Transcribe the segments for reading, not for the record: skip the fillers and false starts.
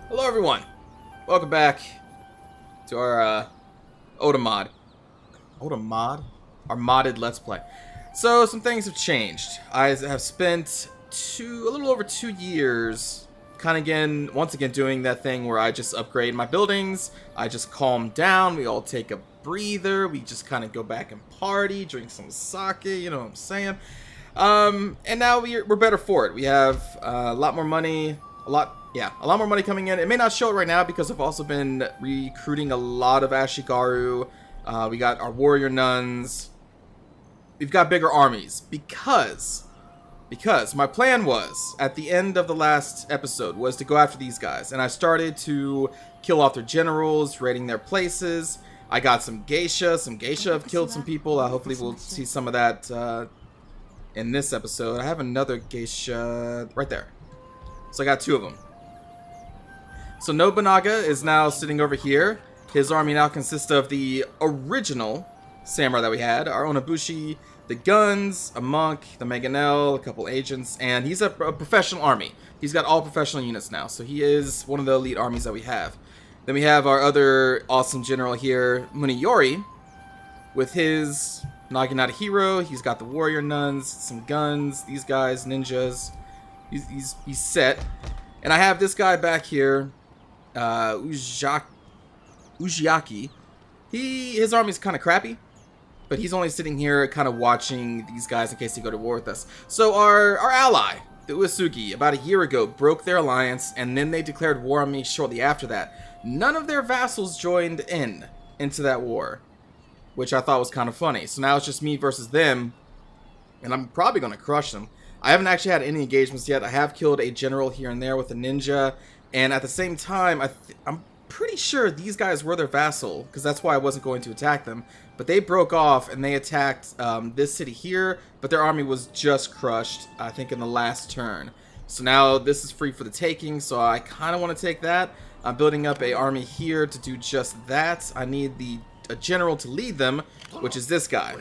Hello everyone, welcome back to our Oda mod. Oda mod? Our modded Let's Play. So some things have changed. I have spent a little over 2 years once again doing that thing where I just upgrade my buildings, I just calm down, we all take a breather, we just kind of go back and party, drink some sake, you know what I'm saying? And now we're better for it. We have a lot more money, a lot more money coming in. It may not show it right now because I've also been recruiting a lot of Ashigaru. We got our warrior nuns. We've got bigger armies because my plan was, at the end of the last episode, was to go after these guys. And I started to kill off their generals, raiding their places. I got some geisha. Some geisha have killed some people. Hopefully we'll see some of that in this episode. I have another geisha right there. So I got 2 of them. So Nobunaga is now sitting over here. His army now consists of the original samurai that we had, our Onabushi, the guns, a monk, the Meganel, a couple agents, and he's a professional army. He's got all professional units now, so he is one of the elite armies that we have. Then we have our other awesome general here, Muniyori, with his Naginata hero. He's got the warrior nuns, some guns, these guys, ninjas. He's set. And I have this guy back here, Ujiaki. His army's kind of crappy, but he's only sitting here kind of watching these guys in case they go to war with us. So our ally, the Uesugi, about a year ago broke their alliance, and then they declared war on me shortly after that. None of their vassals joined into that war, which I thought was kind of funny. So now it's just me versus them, and I'm probably going to crush them. I haven't actually had any engagements yet. I have killed a general here and there with a ninja, and at the same time, I'm pretty sure these guys were their vassal, because that's why I wasn't going to attack them. But they broke off and they attacked this city here, but their army was just crushed, I think, in the last turn. So now this is free for the taking, so I kind of want to take that. I'm building up a army here to do just that. I need a general to lead them, which is this guy,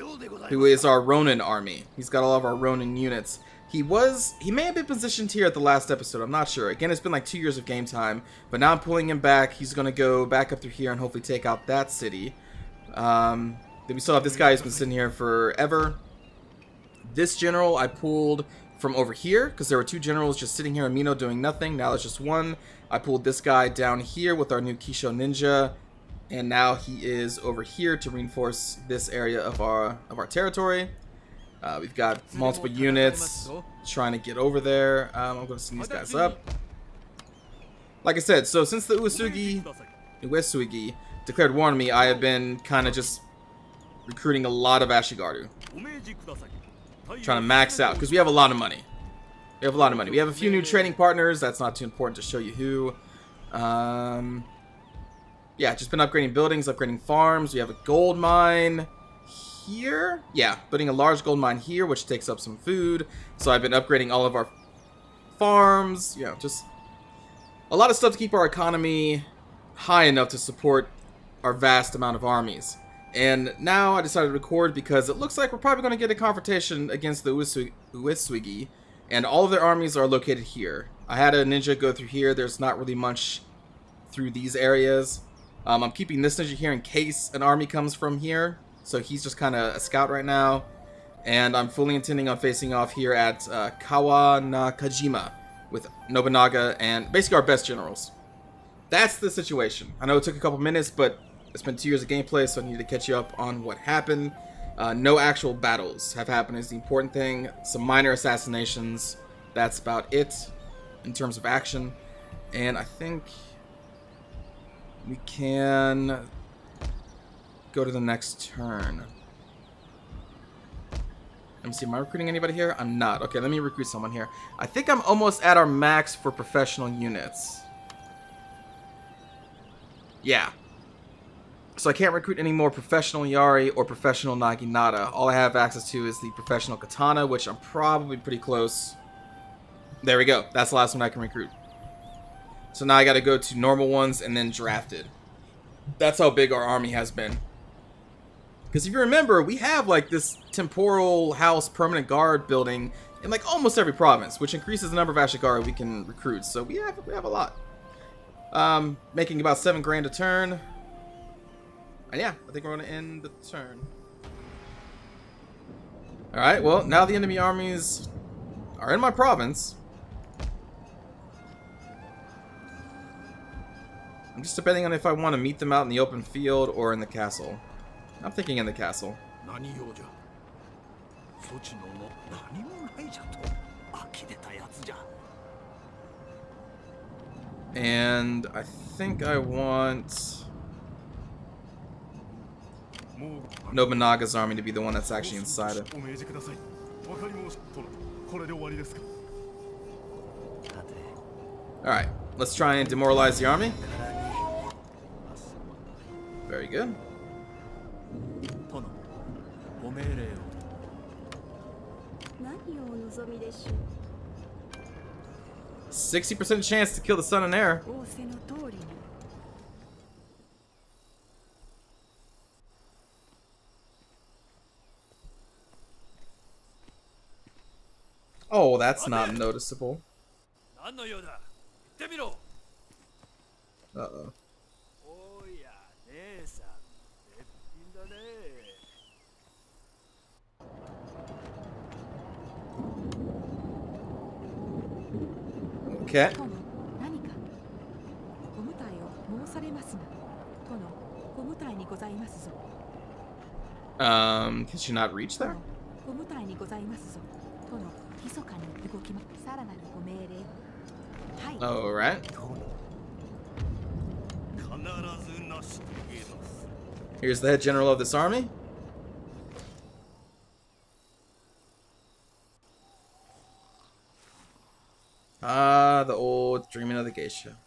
who is our Ronin army. He's got all of our Ronin units. He may have been positioned here at the last episode, I'm not sure. Again, it's been like 2 years of game time, but now I'm pulling him back. He's going to go back up through here and hopefully take out that city. Then we still have this guy who's been sitting here forever. This general I pulled from over here, because there were 2 generals just sitting here in Mino doing nothing. Now it's just 1. I pulled this guy down here with our new Kisho ninja, and now he is over here to reinforce this area of our territory. We've got multiple units trying to get over there. I'm going to send these guys up. Like I said, so since the Uesugi declared war on me, I have been kind of just recruiting a lot of Ashigaru. Trying to max out, because we have a lot of money. We have a few new trading partners. That's not too important to show you who. Yeah, just been upgrading buildings, upgrading farms. We have a gold mine here. Yeah, putting a large gold mine here, which takes up some food. So I've been upgrading all of our farms. You know, just a lot of stuff to keep our economy high enough to support our vast amount of armies. And now I decided to record because it looks like we're probably going to get a confrontation against the Uesugi, and all of their armies are located here. I had a ninja go through here. There's not really much through these areas. I'm keeping this ninja here in case an army comes from here. So he's just kind of a scout right now. And I'm fully intending on facing off here at Kawanakajima with Nobunaga and basically our best generals. That's the situation. I know it took a couple minutes, but it's been 2 years of gameplay, so I need to catch you up on what happened. No actual battles have happened is the important thing. Some minor assassinations. That's about it in terms of action. And I think we can go to the next turn. Let me see, am I recruiting anybody here? I'm not. Okay, let me recruit someone here. I think I'm almost at our max for professional units. Yeah. So I can't recruit any more professional Yari or professional Naginata. All I have access to is the professional Katana, which I'm probably pretty close. There we go. That's the last one I can recruit. So now I gotta go to normal ones and then drafted. That's how big our army has been. Because if you remember, we have like this temporal house permanent guard building in like almost every province, which increases the number of Ashigaru we can recruit. So we have a lot. Making about 7 grand a turn. And yeah, I think we're going to end the turn. Alright, well, now the enemy armies are in my province. I'm just debating on if I want to meet them out in the open field or in the castle. I'm thinking in the castle. And I think I want Nobunaga's army to be the one that's actually inside it. Alright, let's try and demoralize the army. Very good. 60% chance to kill the son and heir. Oh, that's not noticeable. Uh-oh. Okay. Can she not reach there? Oh, right. Here's the head general of this army. Ah, the old dreaming of the geisha.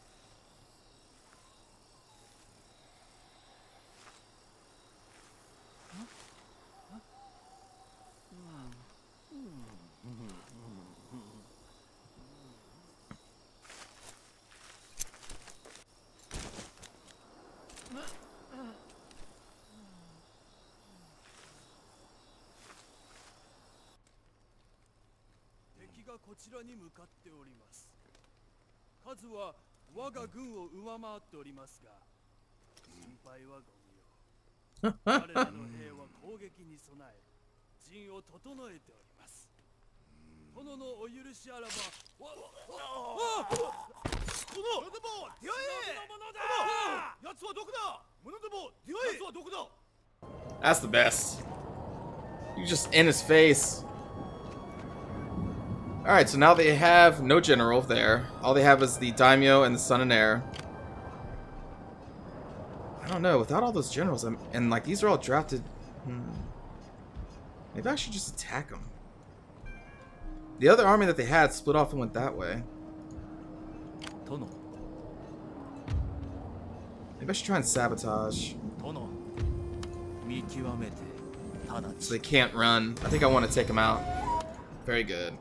That's the best. You just in his face. Alright, so now they have no general there. All they have is the daimyo and the son and heir. I don't know, without all those generals, and like these are all drafted. Maybe I should just attack them. The other army that they had split off and went that way. Maybe I should try and sabotage. So they can't run. I think I want to take them out. Very good.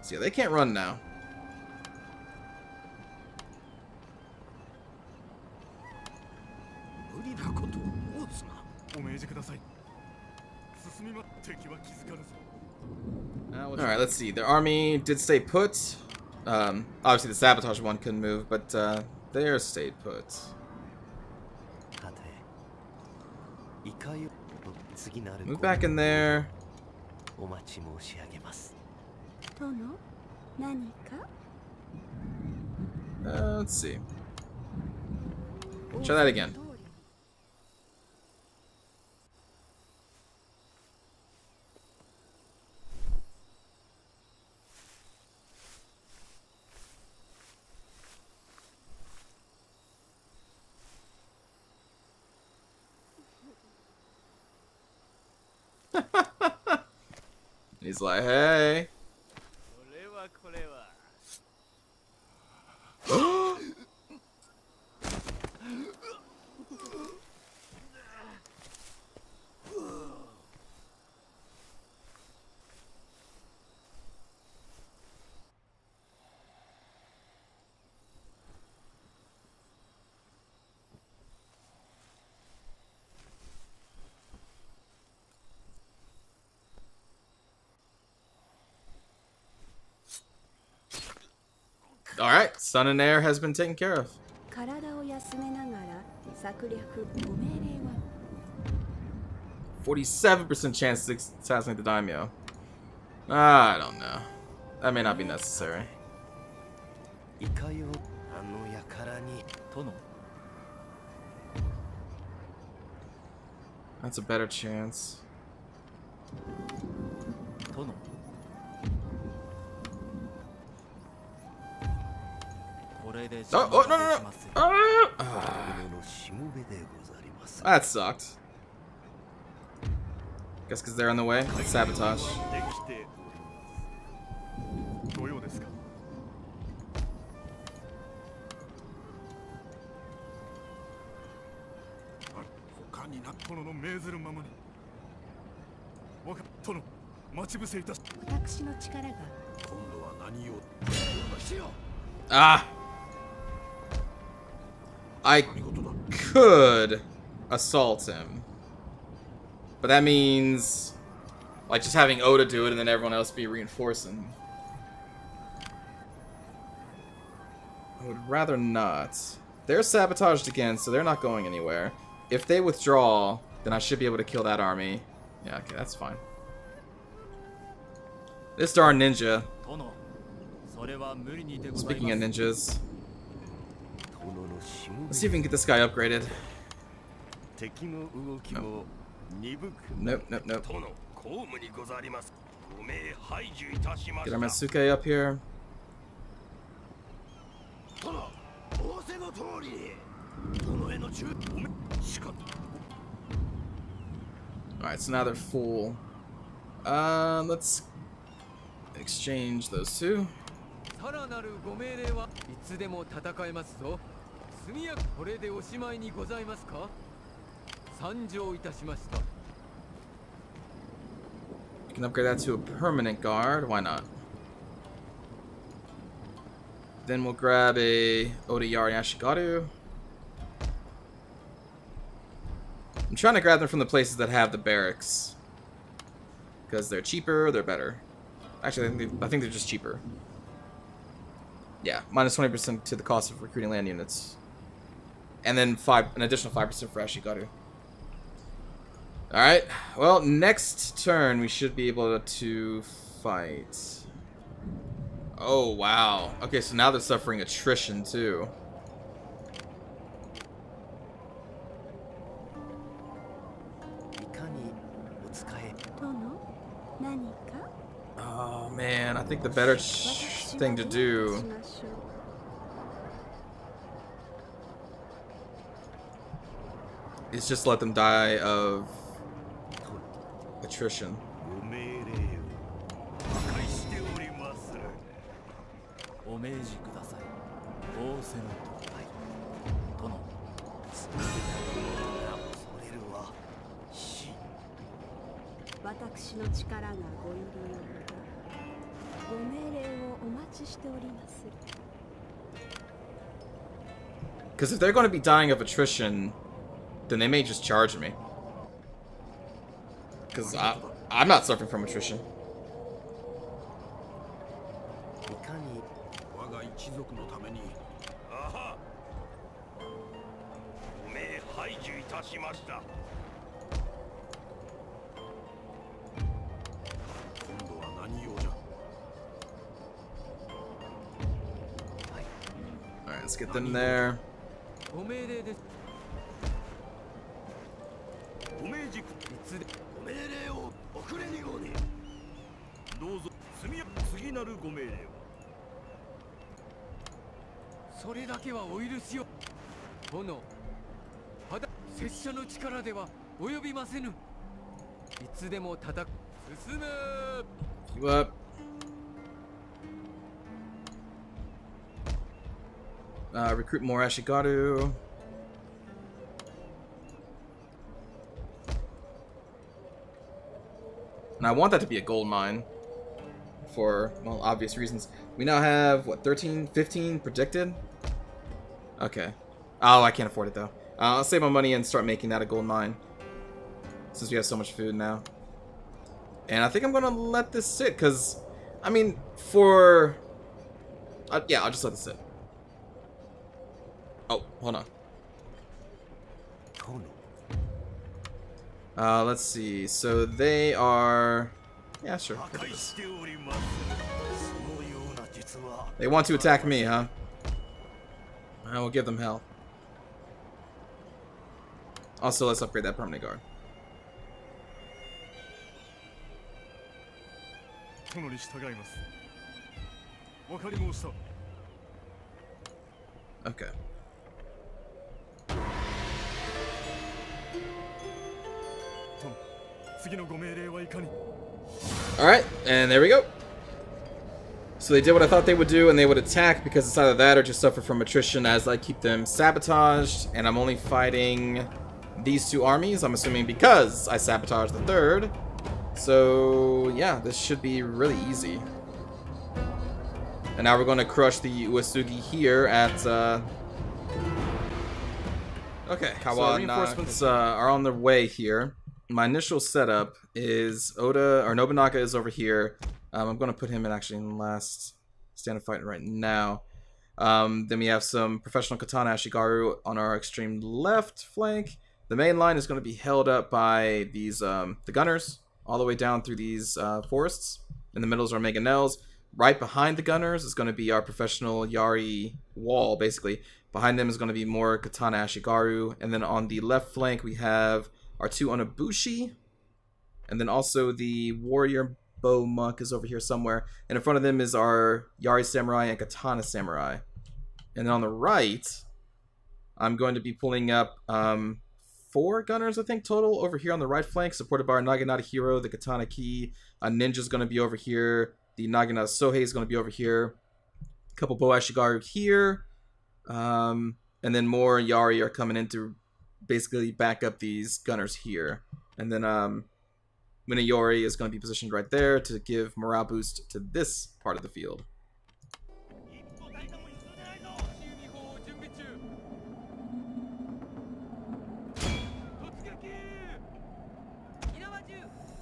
So yeah, they can't run now. Alright, let's see. Their army did stay put. Obviously the sabotage one couldn't move, but they're stayed put. Move back in there. Let's see. Try that again. He's like, hey. Alright, Sun and Air has been taken care of. 47% chance to assassinate the daimyo. I don't know. That may not be necessary. That's a better chance. Oh, no, no, no. That sucked. Guess because they're on the way. Let's sabotage. Ah! I could assault him. But that means, like, just having Oda do it and then everyone else be reinforcing. I would rather not. They're sabotaged again, so they're not going anywhere. If they withdraw, then I should be able to kill that army. Yeah, okay, that's fine. This darn ninja. Speaking of ninjas, let's see if we can get this guy upgraded. Nope, nope, nope. Get our Masuke up here. Alright, so now they're full. Let's exchange those two. You can upgrade that to a permanent guard. Why not? Then we'll grab a Odayari Ashigaru. I'm trying to grab them from the places that have the barracks. Because they're cheaper, they're better. Actually, I think they're just cheaper. Yeah, minus 20% to the cost of recruiting land units. And then an additional 5% for Ashigaru. Alright, well, next turn we should be able to fight. Oh, wow. Okay, so now they're suffering attrition, too. Oh, man, I think the better thing to do is just let them die of attrition. Because if they're going to be dying of attrition, then they may just charge me. Because I'm not suffering from attrition. Alright, let's get them there. You up. Recruit more Ashigaru. And I want that to be a gold mine. For, well, obvious reasons. We now have, what, 13, 15 predicted? Okay. Oh, I can't afford it, though. I'll save my money and start making that a gold mine. Since we have so much food now. And I think I'm going to let this sit, because, I mean, for Yeah, I'll just let this sit. Oh, hold on. Let's see. So they are... Yeah, sure. They want to attack me, huh? I will give them hell. Also, let's upgrade that permanent guard. Okay. Alright, and there we go. So they did what I thought they would do, and they would attack because it's either that or just suffer from attrition as I keep them sabotaged, and I'm only fighting these two armies, I'm assuming because I sabotaged the third. So yeah, this should be really easy. And now we're going to crush the Uesugi here at... Okay, so reinforcements are on their way here. My initial setup is Nobunaga is over here. I'm going to put him in actually in last stand of fight right now. Then we have some professional katana Ashigaru on our extreme left flank. The main line is going to be held up by these the gunners all the way down through these forests. In the middle is our mangonels. Right behind the gunners is going to be our professional Yari wall, basically. Behind them is going to be more katana Ashigaru. And then on the left flank we have our two Onobushi. And then also the warrior bow monk is over here somewhere. And in front of them is our Yari samurai and katana samurai. And then on the right, I'm going to be pulling up 4 gunners, I think, total over here on the right flank, supported by our Naginata hero, the katana ki. A ninja's going to be over here. The Naginata Sohei is going to be over here. A couple bow Ashigaru here. And then more Yari are coming in to basically back up these gunners here. And then Minayori is going to be positioned right there to give morale boost to this part of the field.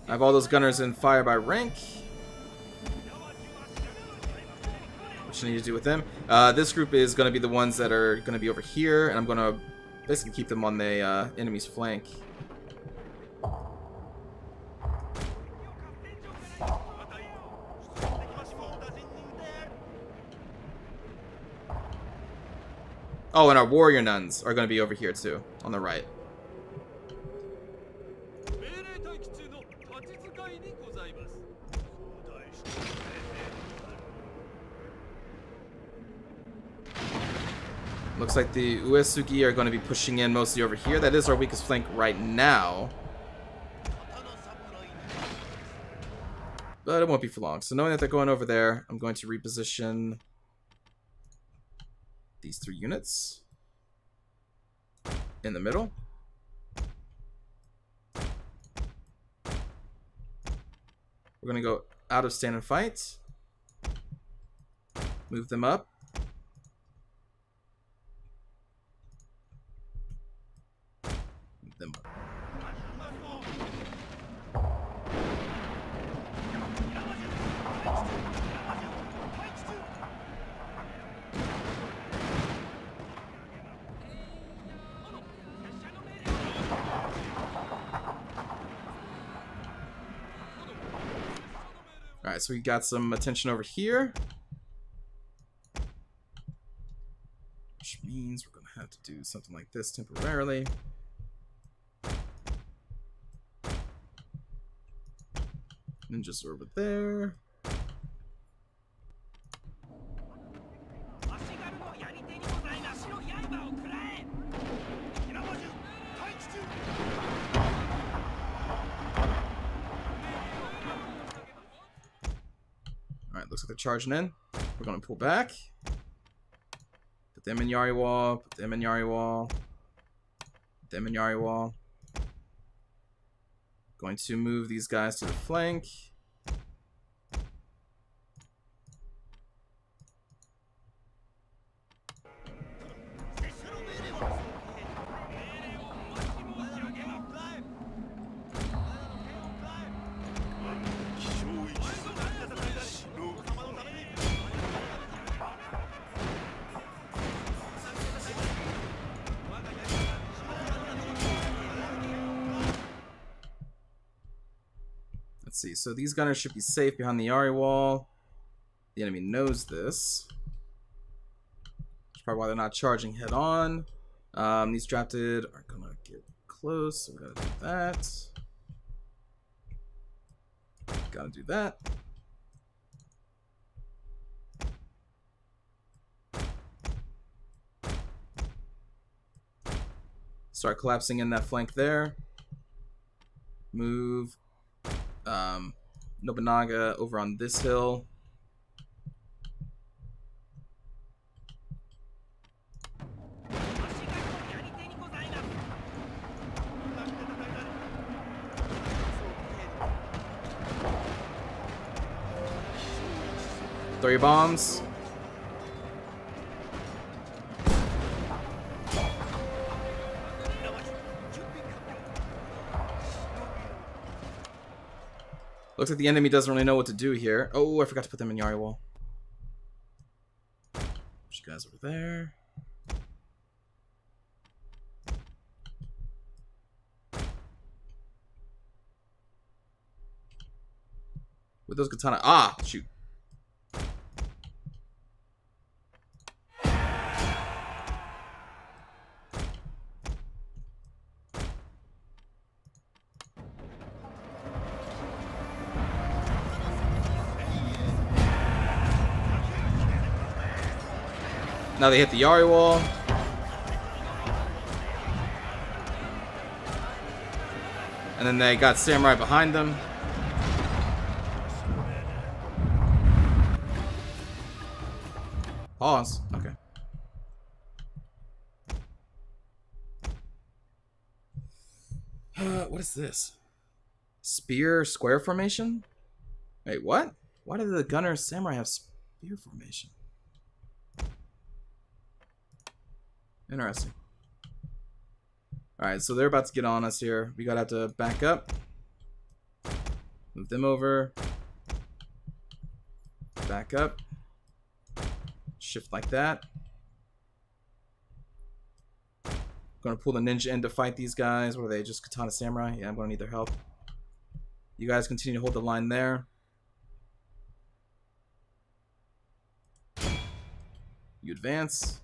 I have all those gunners in fire by rank. What I need to do with them. This group is going to be the ones that are going to be over here, and I'm going to basically keep them on the enemy's flank. Oh, and our warrior nuns are going to be over here too, on the right. Looks like the Uesugi are going to be pushing in mostly over here. That is our weakest flank right now. But it won't be for long. So knowing that they're going over there, I'm going to reposition these 3 units in the middle. We're going to go out of stand and fight. Move them up. Move them up. Alright, so we got some attention over here. Which means we're going to have to do something like this temporarily. Ninjas are over there. Alright, looks like they're charging in. We're going to pull back. Put them in Yari wall. Put them in Yari wall. Put them in Yari wall. Going to move these guys to the flank. see. So these gunners should be safe behind the Yari wall. The enemy knows this. That's probably why they're not charging head on. These drafted are gonna get close, so we gotta do that. Gotta do that. Start collapsing in that flank there. Move Nobunaga over on this hill. Throw your bombs. Looks like the enemy doesn't really know what to do here. Oh, I forgot to put them in Yari wall. Push you guys over there. With those katana. Ah, shoot. Now they hit the Yari wall. And then they got samurai behind them. Pause. Okay. What is this? Spear square formation? Wait, what? Why did the gunner samurai have spear formation? Interesting. Alright, so they're about to get on us here. We gotta have to back up. Move them over. Back up. Shift like that. Gonna pull the ninja in to fight these guys. What are they? Just katana samurai? Yeah, I'm gonna need their help. You guys continue to hold the line there. You advance.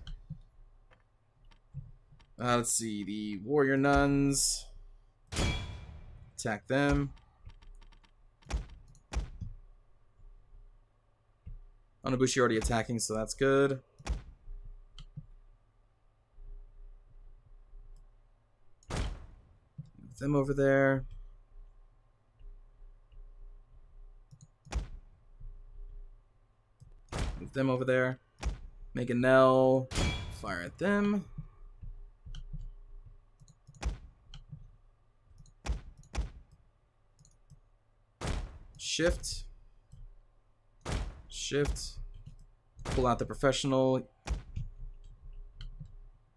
Let's see, the warrior nuns. Attack them. Onobushi already attacking, so that's good. Move them over there. Move them over there. Make a knell. Fire at them. Shift. Shift. Pull out the professional.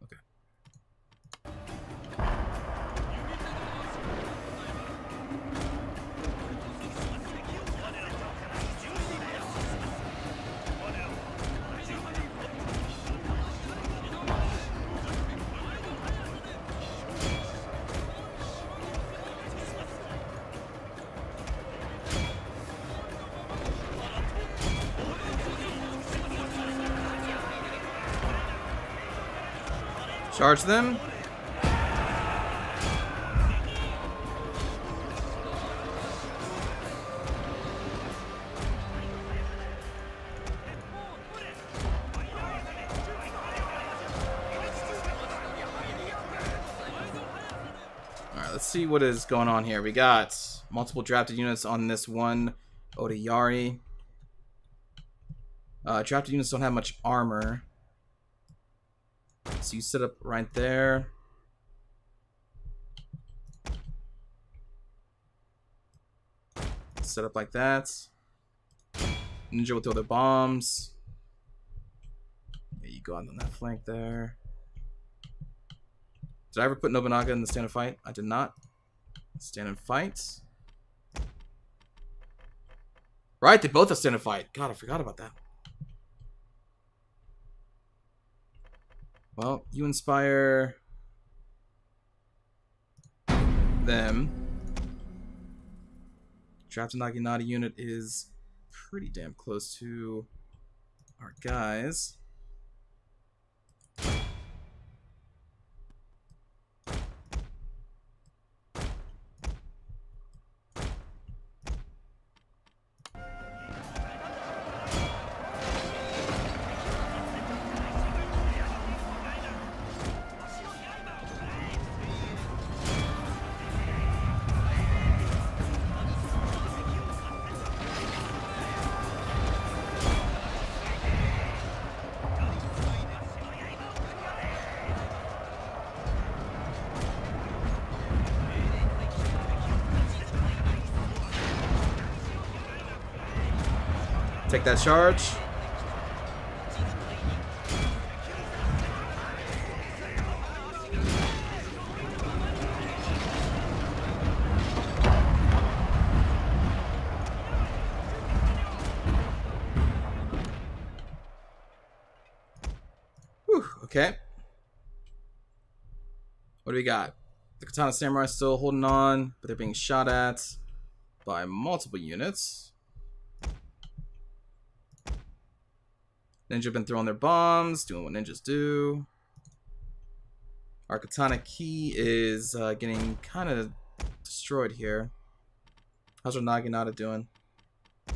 Okay. Charge them. Alright, let's see what is going on here. We got multiple drafted units on this one Odayari. Drafted units don't have much armor. So you set up right there. Set up like that. Ninja will throw their bombs. Yeah, you go out on that flank there. Did I ever put Nobunaga in the stand and fight? I did not. Stand and fight. Right, they both have stand and fight. God, I forgot about that. Well, you inspire them. Drafted Naginata unit is pretty damn close to our guys. Take that charge. Whew, okay. What do we got? The Katana Samurai still holding on, but they're being shot at by multiple units. Ninja been throwing their bombs, doing what ninjas do. Our Katana Key is getting kind of destroyed here. How's our Naginata doing? A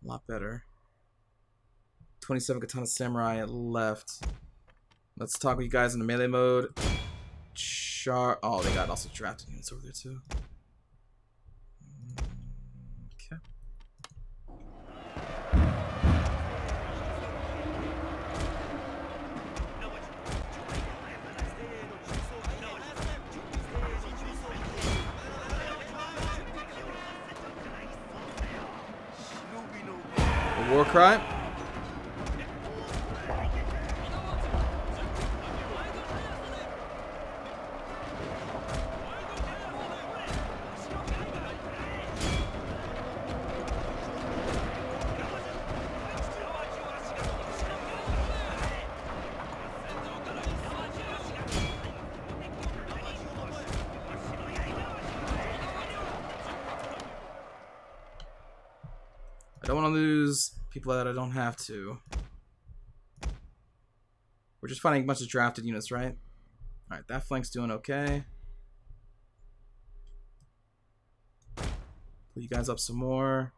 lot better. 27 Katana Samurai left. Let's talk with you guys in the melee mode. Oh, they got also drafted units over there too. Okay. A war cry. I don't want to lose people that I don't have to. We're just fighting a bunch of drafted units, right? Alright, that flank's doing okay. Pull you guys up some more.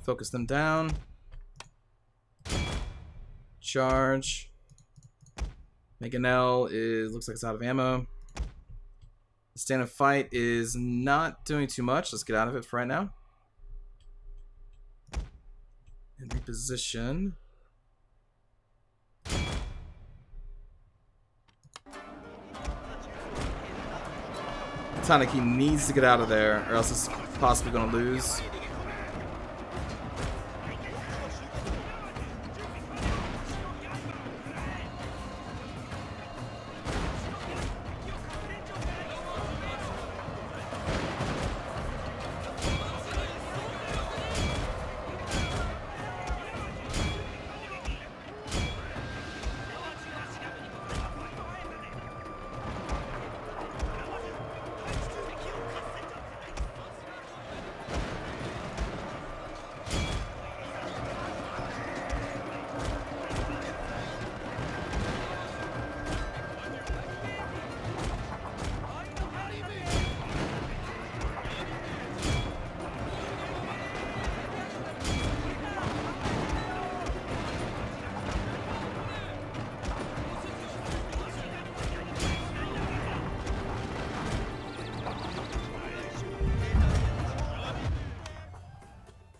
Focus them down. Charge. Meganel looks like it's out of ammo. The stand and fight is not doing too much. Let's get out of it for right now. And reposition. Tanaki needs to get out of there, or else it's possibly going to lose.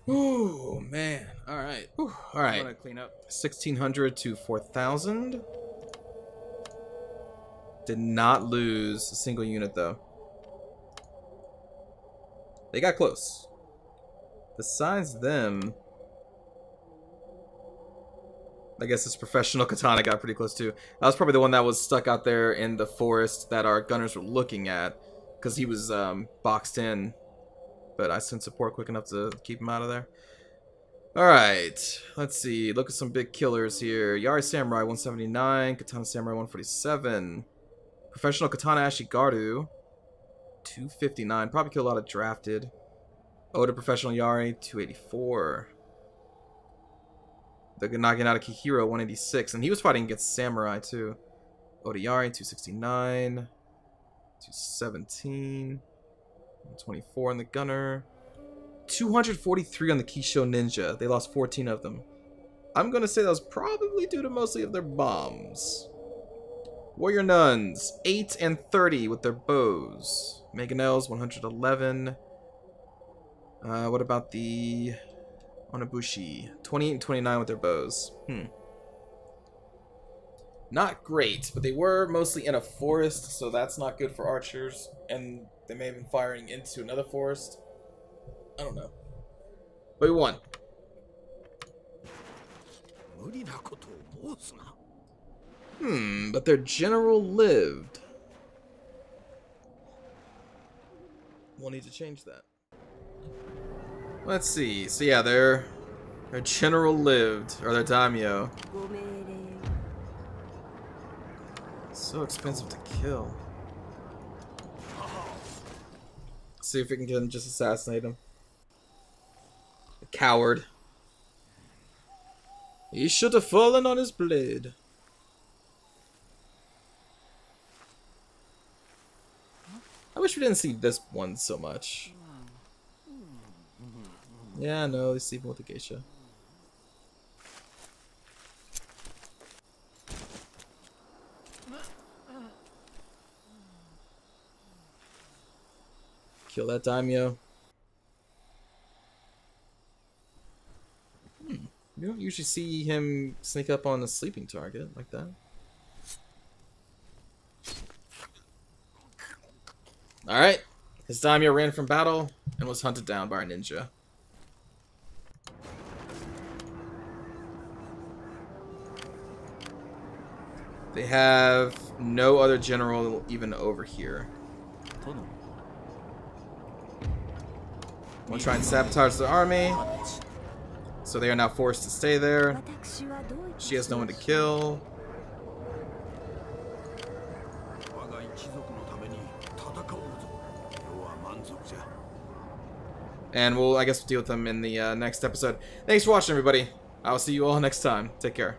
Ooh, man. Alright. Alright. I'm gonna clean up. 1,600 to 4,000. Did not lose a single unit, though. They got close. Besides them, I guess his professional katana got pretty close too. That was probably the one that was stuck out there in the forest that our gunners were looking at, because he was boxed in. But I sent support quick enough to keep him out of there. Alright, let's see. Look at some big killers here. Yari Samurai 179, Katana Samurai 147, Professional Katana Ashigaru 259. Probably killed a lot of drafted. Oda Professional Yari 284. The Naginata Kihiro 186, and he was fighting against Samurai too. Oda Yari 269, 217, 124 on the Gunner. 243 on the Kisho Ninja. They lost 14 of them. I'm gonna say that was probably due to mostly of their bombs. Warrior Nuns 8 and 30 with their bows. Meganels 111. What about the Onabushi? 28 and 29 with their bows. Not great, but they were mostly in a forest, so that's not good for archers. And they may have been firing into another forest. I don't know. But we won. But their general lived. We'll need to change that. Let's see. So yeah, their general lived, or their daimyo. So expensive to kill. See if we can get him, just assassinate him. Coward. He should have fallen on his blade. I wish we didn't see this one so much. Yeah, no, he's sleeping with the geisha. Kill that daimyo. You don't usually see him sneak up on a sleeping target like that. Alright. His daimyo ran from battle and was hunted down by a ninja. They have no other general even over here. We'll try and sabotage the army. So they are now forced to stay there. She has no one to kill. And we'll, I guess, deal with them in the next episode. Thanks for watching, everybody. I'll see you all next time. Take care.